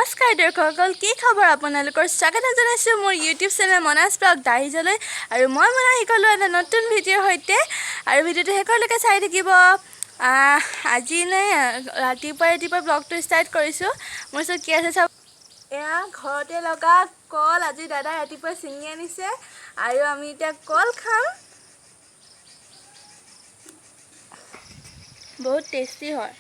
নমস্কাৰ দৰ্শকসকল, কি খবৰ আপোনালোকৰ? স্বাগতম জনাইছোঁ মোৰ ইউটিউব চেনেল svlogdiariesলৈ। আৰু মই শিকালোঁ এটা নতুন ভিডিঅ'ৰ সৈতে, আৰু ভিডিঅ'টো শেষলৈকে চাই থাকিব। আজি ৰাতিপুৱা ব্লগটো ষ্টাৰ্ট কৰিছোঁ। মোৰ ওচৰত কি আছে চাওক। এয়া ঘৰতে লগা কল, আজি দাদাই ৰাতিপুৱা ছিঙি আনিছে, আৰু আমি এতিয়া কল খাম। বহুত টেষ্টি হয়।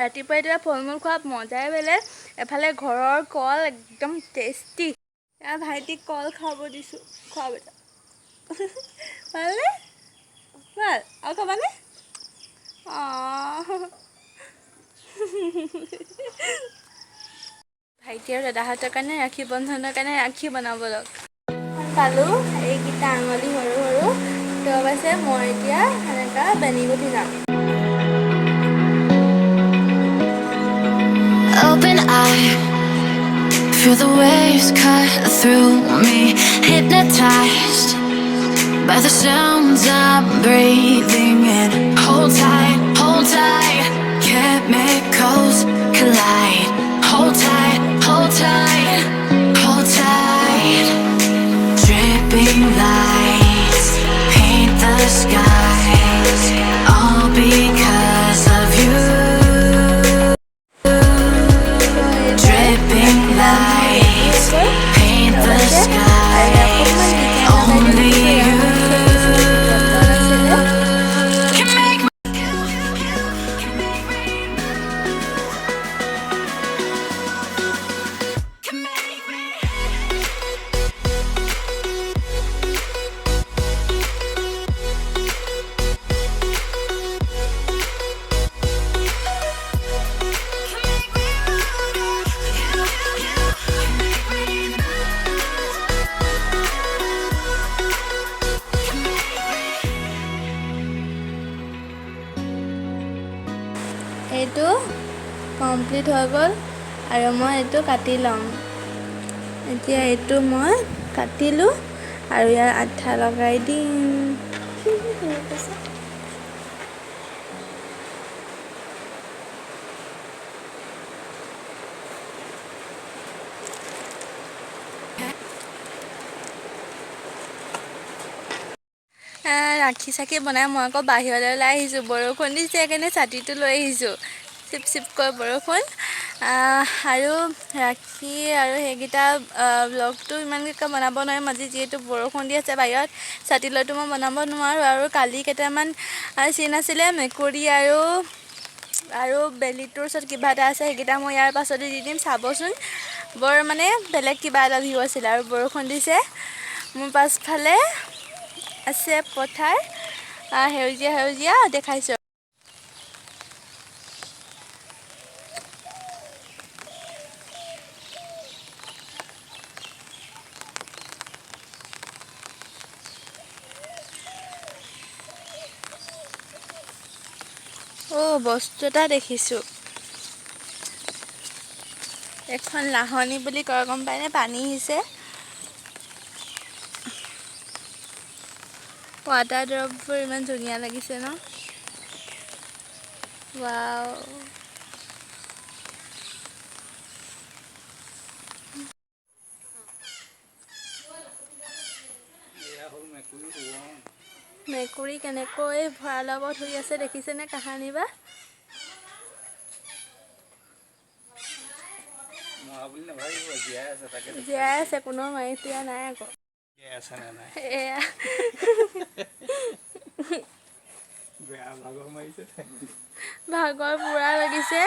ৰাতিপুৱা এতিয়া ফল মূল খোৱা মজাই বেলেগ, এফালে ঘৰৰ কল একদম টেষ্টি। এয়া ভাইটিক কল খাব দিছোঁ, খোৱা বেটা। ভালনে? ভাল আৰু খাবানে? ভাইটি আৰু দাদাহঁতৰ কাৰণে ৰাখী বন্ধনৰ কাৰণে ৰাখী বনাব লগ পালোঁ। এইকেইটা আঙুলি সৰু সৰু টপ আছে। মই এতিয়া এনেকুৱা বেনি গুঠি যাম। Open eye, feel the waves cut through me, hypnotized by the sounds I'm breathing in. Hold tight, chemicals collide. Hold tight, hold tight, hold tight. Dripping lights paint the skies, all because of you. এইটো complete হৈ গ'ল, আৰু মই এইটো কাটি ল'ম। এতিয়া এইটো মই কাটিলোঁ, আৰু ইয়াৰ আঠা লগাই দিম। ৰাখি চাকি বনাই মই আকৌ বাহিৰলৈ ওলাই আহিছোঁ। বৰষুণ দিছে, সেইকাৰণে ছাতিটো লৈ আহিছোঁ। চিপ চিপকৈ বৰষুণ। আৰু ৰাখি আৰু সেইকেইটা ব্লগটো ইমানকৈ বনাব নোৱাৰিম আজি, যিহেতু বৰষুণ দি আছে বাহিৰত। ছাতি লৈতো মই বনাব নোৱাৰোঁ। আৰু কালি কেইটামান চিন আছিলে, মেকুৰী আৰু বেলিটোৰ ওচৰত কিবা এটা আছে, সেইকেইটা মই ইয়াৰ পাছতে দি দিম। চাবচোন, বৰ মানে বেলেগ কিবা এটা ভিউ আছিলে। আৰু বৰষুণ দিছে, মোৰ পাছফালে আছে পথাৰ, সেউজীয়া সেউজীয়া দেখাইছোঁ। বস্তু এটা দেখিছোঁ। এখন লাহনী বুলি কয়, গম পায়নে? পানী আহিছে। ৱাটাৰ ড্ৰপবোৰ ইমান ধুনীয়া লাগিছে ন? ৱাও। মেকুৰী কেনেকৈ ভঁৰালৰ ওপৰত শুই আছে দেখিছেনে? কাহানি বা জীয়াই আছে, কোনো মাৰি ফুৰা নাই আকৌ। এয়া ভাগৰ পুৰা লাগিছে,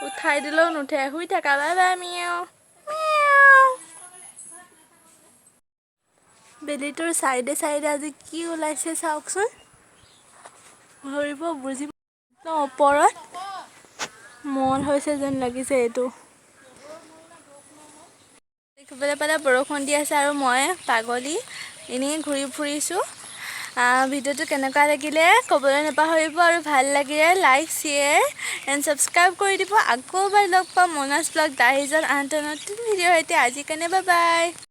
উঠাই দিলেও নুঠে, শুই থাকা। Bye bye Miao. বেলিটোৰ চাইডে চাইডে আজি কি ওলাইছে চাওকচোন। ধৰিব বুজিব ওপৰত মন হৈছে যেন লাগিছে। এইটো দেখিবলৈ পালে বৰষুণ দি আছে, আৰু মই পাগলী এনেই ঘূৰি ফুৰিছোঁ। ভিডিঅ'টো কেনেকুৱা লাগিলে ক'বলৈ নাপাহৰিব আৰু ভাল লাগিলে লাইক শ্বেয়াৰ এণ্ড ছাবস্ক্ৰাইব কৰি দিব আকৌ এবাৰ লগ পাম মনাছ ব্লগ ডায়েৰীজত আন এটা নতুন ভিডিঅ'ৰ সৈতে আজিৰ কাৰণে বাই বাই